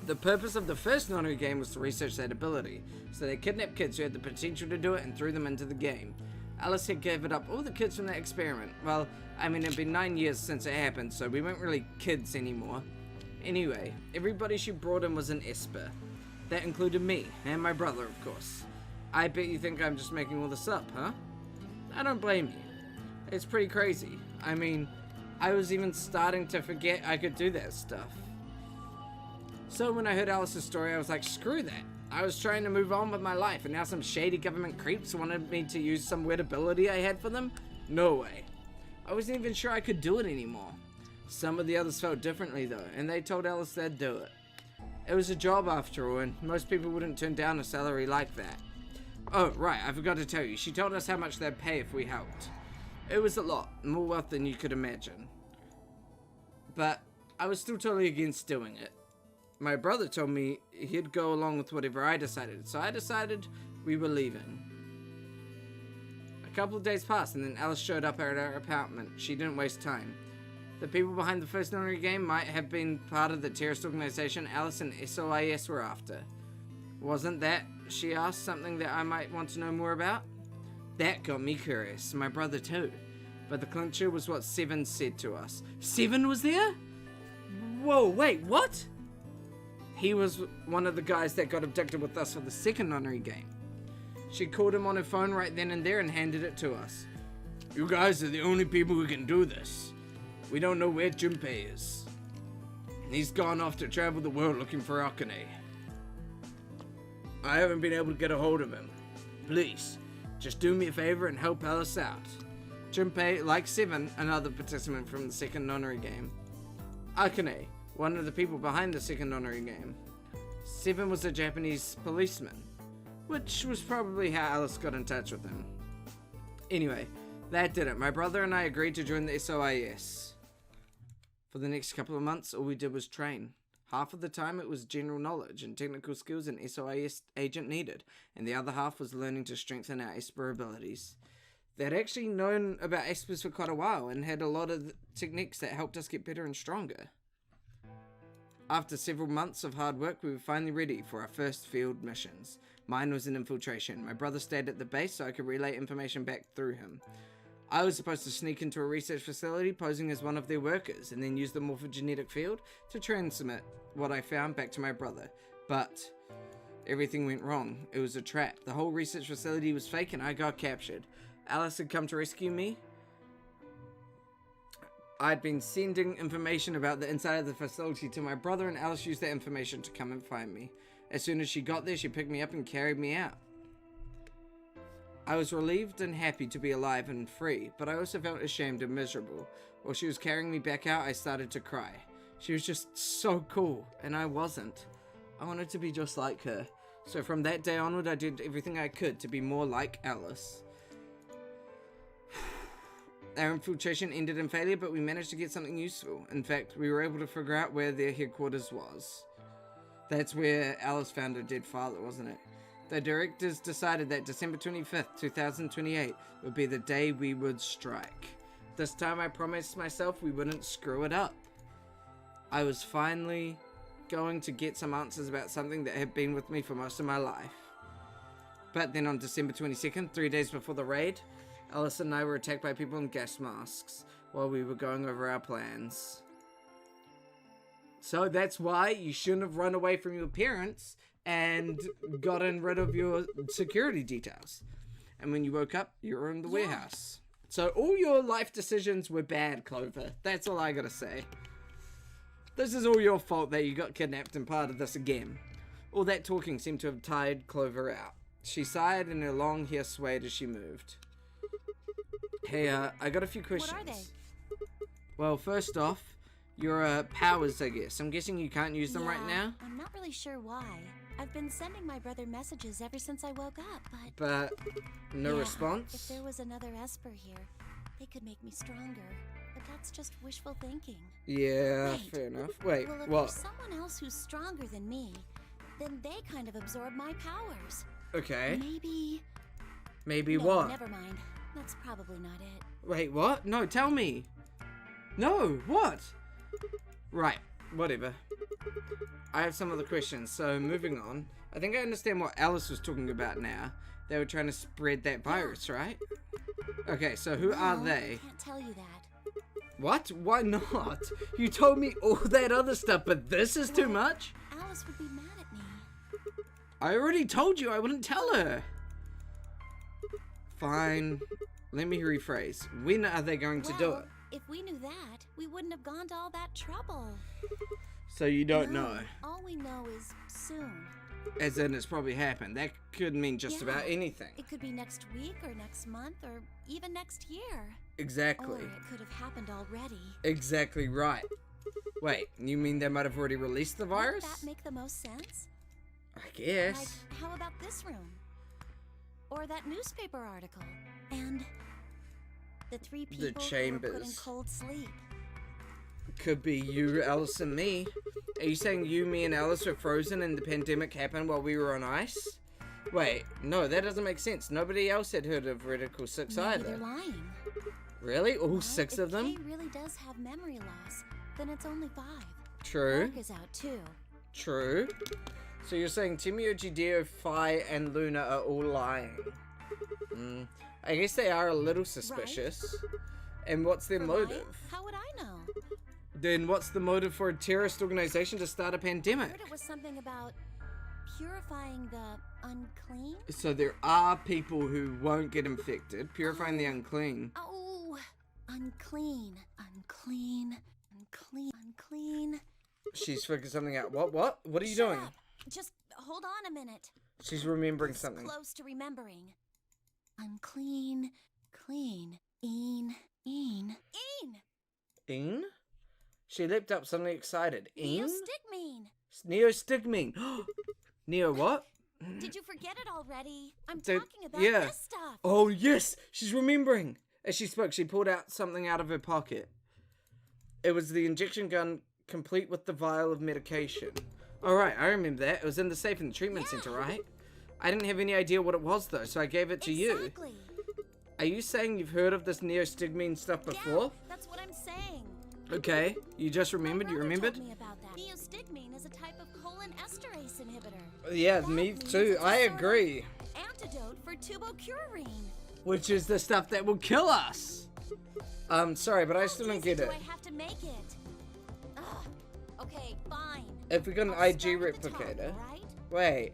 The purpose of the first nonnery game was to research that ability, so they kidnapped kids who had the potential to do it and threw them into the game. Alice had given up all the kids from that experiment. Well, I mean, it'd been 9 years since it happened, so we weren't really kids anymore. Anyway, everybody she brought in was an esper. That included me, and my brother, of course. I bet you think I'm just making all this up, huh? I don't blame you. It's pretty crazy. I mean, I was even starting to forget I could do that stuff. So when I heard Alice's story, I was like, screw that. I was trying to move on with my life, and now some shady government creeps wanted me to use some weird ability I had for them? No way. I wasn't even sure I could do it anymore. Some of the others felt differently though, and they told Alice they'd do it. It was a job after all, and most people wouldn't turn down a salary like that. Oh, right, I forgot to tell you. She told us how much they'd pay if we helped. It was a lot, more wealth than you could imagine. But I was still totally against doing it. My brother told me he'd go along with whatever I decided, so I decided we were leaving. A couple of days passed, and then Alice showed up at our apartment. She didn't waste time. The people behind the first nonnery game might have been part of the terrorist organization Alice and SOIS were after. Wasn't that, she asked, something that I might want to know more about? That got me curious, my brother too. But the clincher was what Seven said to us. Seven was there? Whoa, wait, what? He was one of the guys that got abducted with us for the second nonnery game. She called him on her phone right then and there and handed it to us. You guys are the only people who can do this. We don't know where Junpei is. He's gone off to travel the world looking for Akane. I haven't been able to get a hold of him. Please, just do me a favor and help Alice out. Junpei, like Seven, another participant from the second nonnery game. Akane, one of the people behind the second nonnery game. Seven was a Japanese policeman, which was probably how Alice got in touch with him. Anyway, that did it. My brother and I agreed to join the SOIS. For the next couple of months, all we did was train. Half of the time it was general knowledge and technical skills an SOIS agent needed, and the other half was learning to strengthen our Esper abilities. They'd actually known about Espers for quite a while and had a lot of techniques that helped us get better and stronger. After several months of hard work, we were finally ready for our first field missions. Mine was an infiltration. My brother stayed at the base so I could relay information back through him. I was supposed to sneak into a research facility posing as one of their workers and then use the morphogenetic field to transmit what I found back to my brother. But everything went wrong. It was a trap. The whole research facility was fake and I got captured. Alice had come to rescue me. I'd been sending information about the inside of the facility to my brother, and Alice used that information to come and find me. As soon as she got there, she picked me up and carried me out. I was relieved and happy to be alive and free, but I also felt ashamed and miserable. While she was carrying me back out, I started to cry. She was just so cool, and I wasn't. I wanted to be just like her. So from that day onward, I did everything I could to be more like Alice. Our infiltration ended in failure, but we managed to get something useful. In fact, we were able to figure out where their headquarters was. That's where Alice found her dead father, wasn't it? The directors decided that December 25th, 2028 would be the day we would strike. This time I promised myself we wouldn't screw it up. I was finally going to get some answers about something that had been with me for most of my life. But then on December 22nd, 3 days before the raid, Alice and I were attacked by people in gas masks while we were going over our plans. So that's why you shouldn't have run away from your parents and gotten rid of your security details. And when you woke up, you were in the warehouse. So all your life decisions were bad, Clover. That's all I gotta say. This is all your fault that you got kidnapped and part of this again. All that talking seemed to have tired Clover out. She sighed and her long hair swayed as she moved. Hey, I got a few questions. What are they? Well, first off, your powers, I guess. I'm guessing you can't use them right now? I'm not really sure why. I've been sending my brother messages ever since I woke up, But no response? If there was another Esper here, they could make me stronger. But that's just wishful thinking. Yeah, Wait. fair enough. Wait, well, if what? there's someone else who's stronger than me, then they kind of absorb my powers. Okay. Maybe no, what? Never mind. That's probably not it. Wait, what? No, tell me. No, what? Right, whatever. I have some other questions, so moving on. I think I understand what Alice was talking about now. They were trying to spread that virus, right? Okay, so who are they? I can't tell you that. What? Why not? You told me all that other stuff, but this is too much? Alice would be mad at me. I already told you I wouldn't tell her. Fine. Let me rephrase. When are they going to do it? If we knew that, we wouldn't have gone to all that trouble. So you don't know? All we know is soon. As in it's probably happened. That could mean just about anything. It could be next week or next month or even next year. Exactly. Or it could have happened already. Exactly right. Wait, you mean they might have already released the virus? Wouldn't that make the most sense? I guess. Like, how about this room? Or that newspaper article? And the three people The Chambers. who were put in cold sleep. Could be you, Alice, and me. Are you saying you, me, and Alice were frozen and the pandemic happened while we were on ice? Wait, no, that doesn't make sense. Nobody else had heard of Radical 6 Maybe either. they're lying. Really? All 6 of them? If Kay really does have memory loss, then it's only 5. True. Mark is out too. True. So you're saying Timio, Judeo, Phi, and Luna are all lying? I guess they are a little suspicious. Right. And what's their motive? How would I know? Then what's the motive for a terrorist organization to start a pandemic? I heard it was something about purifying the unclean. So there are people who won't get infected, purifying the unclean. Oh, unclean, unclean, unclean, unclean. She's figured something out. What? What are you Shut doing? Up. Just hold on a minute. She's remembering something. Close to remembering. Unclean, clean, een. She leapt up suddenly excited. Neostigmine. Neostigmine. Neo what? Did you forget it already? I'm talking about this stuff. Oh yes, she's remembering. As she spoke, she pulled out something out of her pocket. It was the injection gun, complete with the vial of medication. Alright, I remember that. It was in the safe in the treatment center, right? I didn't have any idea what it was though, so I gave it to you. Are you saying you've heard of this neostigmine stuff before? Yeah, that's what I'm saying. Okay, you just remembered? You remembered? Told me about that. neostigmine is a type of colon esterase inhibitor. Yeah, That me means too. it's a I sort of agree. Antidote for tubocurine. Which is the stuff that will kill us. Sorry, but I still don't get it. Do I have to make it? Ugh. Okay, fine. If we got an I'll IG start at the top, replicator. right? Wait.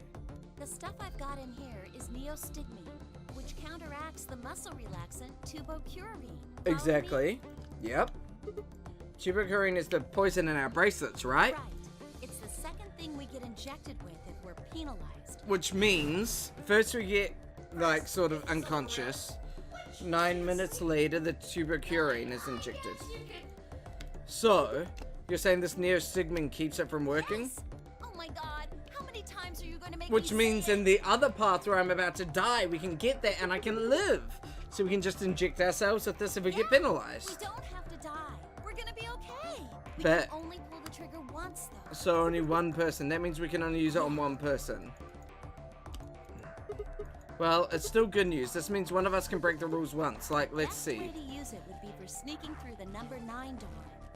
The stuff I've got in here is neostigmine, which counteracts the muscle relaxant tubocurine. Follow Exactly. Yep. Tubocurine is the poison in our bracelets, right? Right. It's the second thing we get injected with if we're penalized. Which means, first we get, like, sort of unconscious. 9 minutes later, the tubocurine is injected. So, you're saying this neostigmine keeps it from working? Yes. Oh my god, how many times are you going to make Which me means say in the other path where I'm about to die, we can get there and I can live. So we can just inject ourselves with this if we get penalized. We don't have to die. We're gonna be okay. We But- can only pull the trigger once, though. So only one person. That means we can only use it on one person. Well, it's still good news. This means one of us can break the rules once. Like, let's Best see. way to use it would be for sneaking through the number 9 door.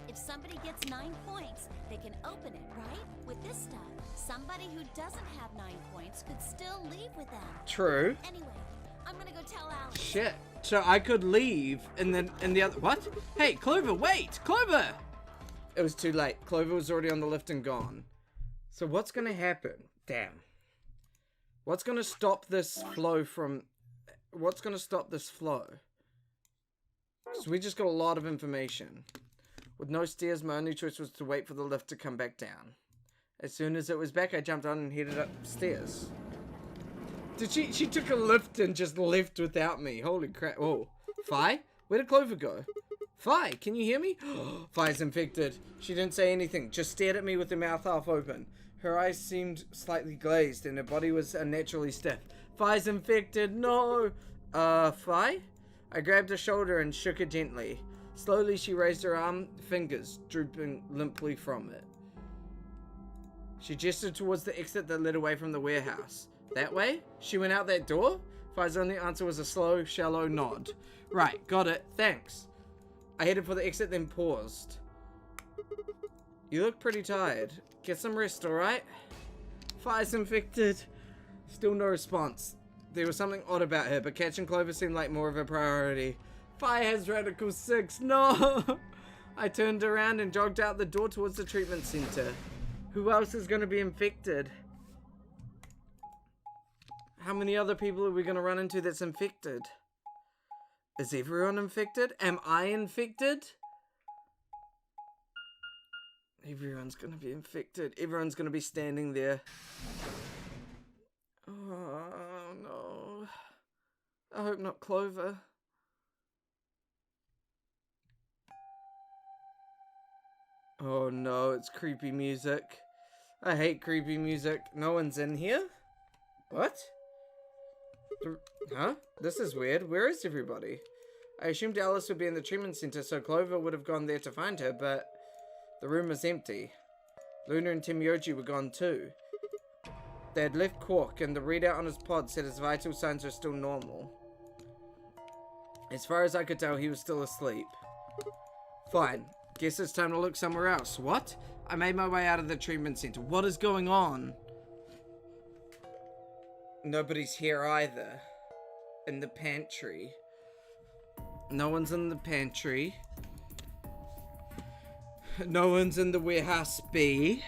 If somebody gets 9 points, they can open it, right? With this stuff, somebody who doesn't have 9 points could still leave with them. True. Anyway, I'm gonna go tell Alex. Shit. So I could leave and then in the other. What? Hey, Clover, wait! Clover! It was too late. Clover was already on the lift and gone. So what's gonna happen? Damn. What's gonna stop this flow from. What's gonna stop this flow? So we just got a lot of information. With no stairs, my only choice was to wait for the lift to come back down. As soon as it was back, I jumped on and headed upstairs. Did she took a lift and just left without me. Holy crap. Oh. Fi? Where did Clover go? Fi, can you hear me? Fi's infected. She didn't say anything, just stared at me with her mouth half open. Her eyes seemed slightly glazed and her body was unnaturally stiff. Fi's infected, no! Fi? I grabbed her shoulder and shook her gently. Slowly she raised her arm, fingers drooping limply from it. She gestured towards the exit that led away from the warehouse. That way? She went out that door? Fi's only answer was a slow, shallow nod. Right, got it, thanks. I headed for the exit, then paused. You look pretty tired. Get some rest, alright? Fi's infected. Still no response. There was something odd about her, but catching Clover seemed like more of a priority. Fi has Radical 6, no! I turned around and jogged out the door towards the treatment center. Who else is going to be infected? How many other people are we going to run into that's infected? Is everyone infected? Am I infected? Everyone's going to be infected. Everyone's going to be standing there. Oh, no. I hope not Clover. Oh, no. It's creepy music. I hate creepy music. No one's in here? What? Huh? This is weird. Where is everybody? I assumed Alice would be in the treatment center, so Clover would have gone there to find her, but the room was empty. Luna and Timyoji were gone too. They had left Quark, and the readout on his pod said his vital signs were still normal. As far as I could tell, he was still asleep. Fine. Guess it's time to look somewhere else. What? I made my way out of the treatment center. What is going on? Nobody's here either. In the pantry. No one's in the pantry. No one's in the warehouse B.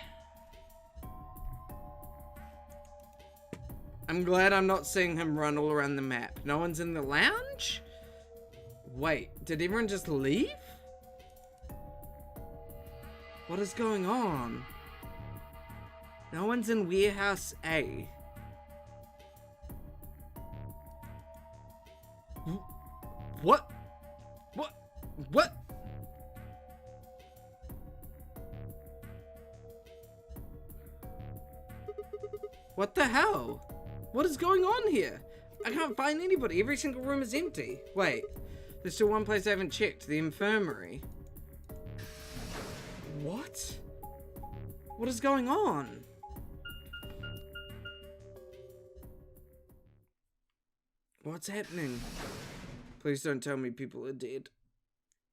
I'm glad I'm not seeing him run all around the map. No one's in the lounge? Wait, did everyone just leave? What is going on? No one's in warehouse A. What? What? What? What the hell? What is going on here? I can't find anybody. Every single room is empty. Wait, there's still one place I haven't checked. The infirmary. What? What is going on? What's happening? Please don't tell me people are dead.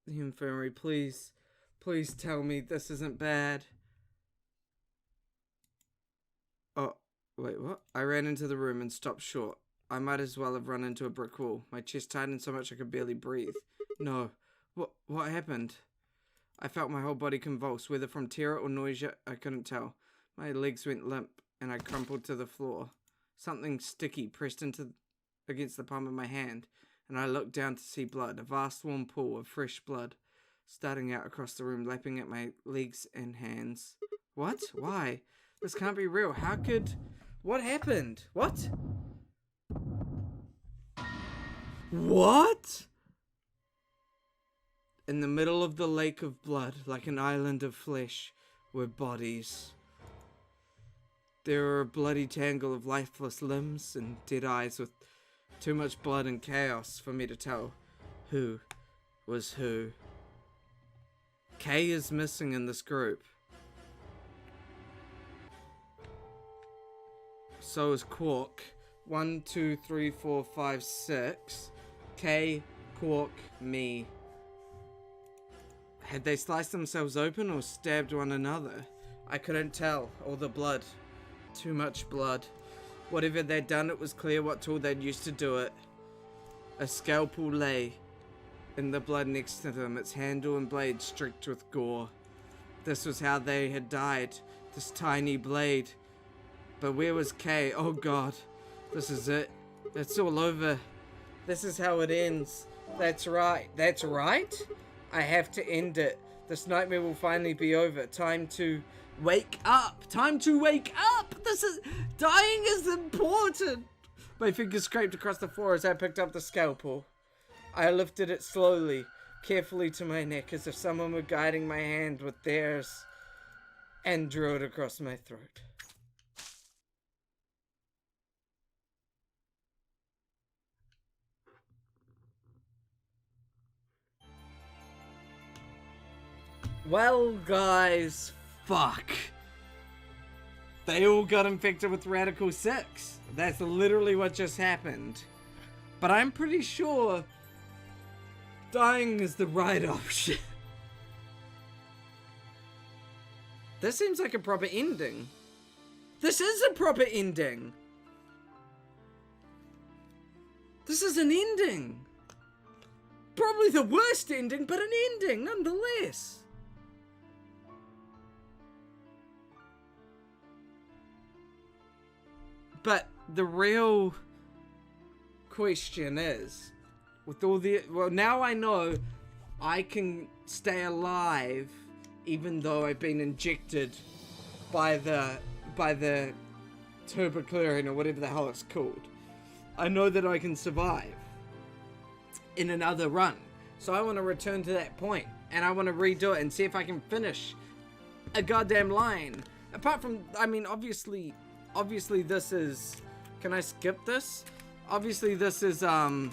The infirmary, please. Please tell me this isn't bad. Oh, wait, what? I ran into the room and stopped short. I might as well have run into a brick wall. My chest tightened so much I could barely breathe. No. What happened? I felt my whole body convulse, whether from terror or nausea, I couldn't tell. My legs went limp, and I crumpled to the floor. Something sticky pressed against the palm of my hand, and I looked down to see blood, a vast warm pool of fresh blood, starting out across the room, lapping at my legs and hands. What? Why? This can't be real. How could... What happened? What? What? In the middle of the lake of blood, like an island of flesh, were bodies. There were a bloody tangle of lifeless limbs and dead eyes with too much blood and chaos for me to tell who was who. Kay is missing in this group. So is Quark. 1, 2, 3, 4, 5, 6. Kay, Quark, me. Had they sliced themselves open or stabbed one another? I couldn't tell. All the blood. Too much blood. Whatever they'd done, it was clear what tool they'd used to do it. A scalpel lay in the blood next to them, its handle and blade streaked with gore. This was how they had died. This tiny blade. But where was Kay? Oh God. This is it. It's all over. This is how it ends. That's right. That's right? I have to end it. This nightmare will finally be over. Time to wake up. Time to wake up. Dying is important. My fingers scraped across the floor as I picked up the scalpel. I lifted it slowly, carefully to my neck, as if someone were guiding my hand with theirs, and drew it across my throat. Well, guys, fuck. They all got infected with Radical 6. That's literally what just happened. But I'm pretty sure dying is the right option. This seems like a proper ending. This is a proper ending. This is an ending. Probably the worst ending, but an ending nonetheless. But the real question is, with all the... Well, now I know I can stay alive even though I've been injected by the tuberculin or whatever the hell it's called. I know that I can survive in another run. So I want to return to that point and I want to redo it and see if I can finish a goddamn line. Apart from, I mean, obviously this is... Can I skip this? Obviously this is a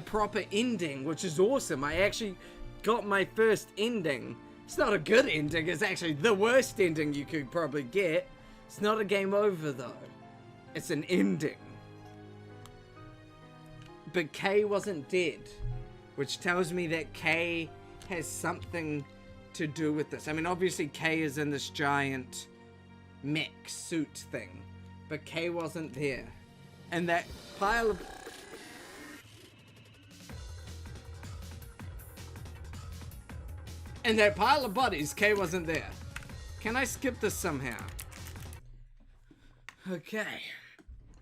proper ending, which is awesome. I actually got my first ending. It's not a good ending, it's actually the worst ending you could probably get. It's not a game over though. It's an ending. But Kay wasn't dead, which tells me that Kay has something to do with this. I mean, obviously Kay is in this giant mech suit thing, but Kay wasn't there. And that pile of... And that pile of bodies, Kay wasn't there. Can I skip this somehow? Okay.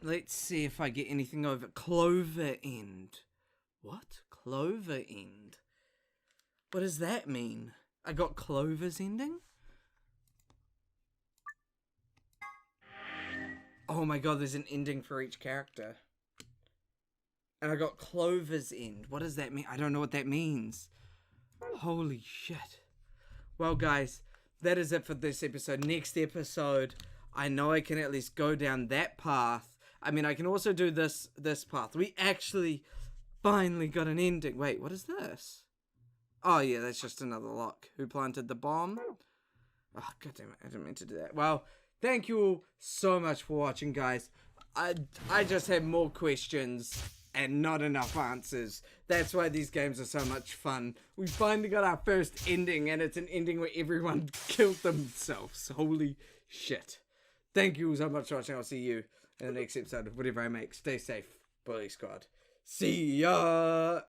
Let's see if I get anything over. Clover End. What? Clover End? What does that mean? I got Clover's ending? Oh my god, there's an ending for each character. And I got Clover's End. What does that mean? I don't know what that means. Holy shit. Well, guys, that is it for this episode. Next episode, I know I can at least go down that path. I mean, I can also do this path. We actually finally got an ending. Wait, what is this? Oh, yeah, that's just another lock. Who planted the bomb? Oh, goddammit, I didn't mean to do that. Well, thank you all so much for watching, guys. I just had more questions and not enough answers. That's why these games are so much fun. We finally got our first ending, and it's an ending where everyone killed themselves. Holy shit. Thank you so much for watching. I'll see you in the next episode of whatever I make. Stay safe, Bully Squad. See ya!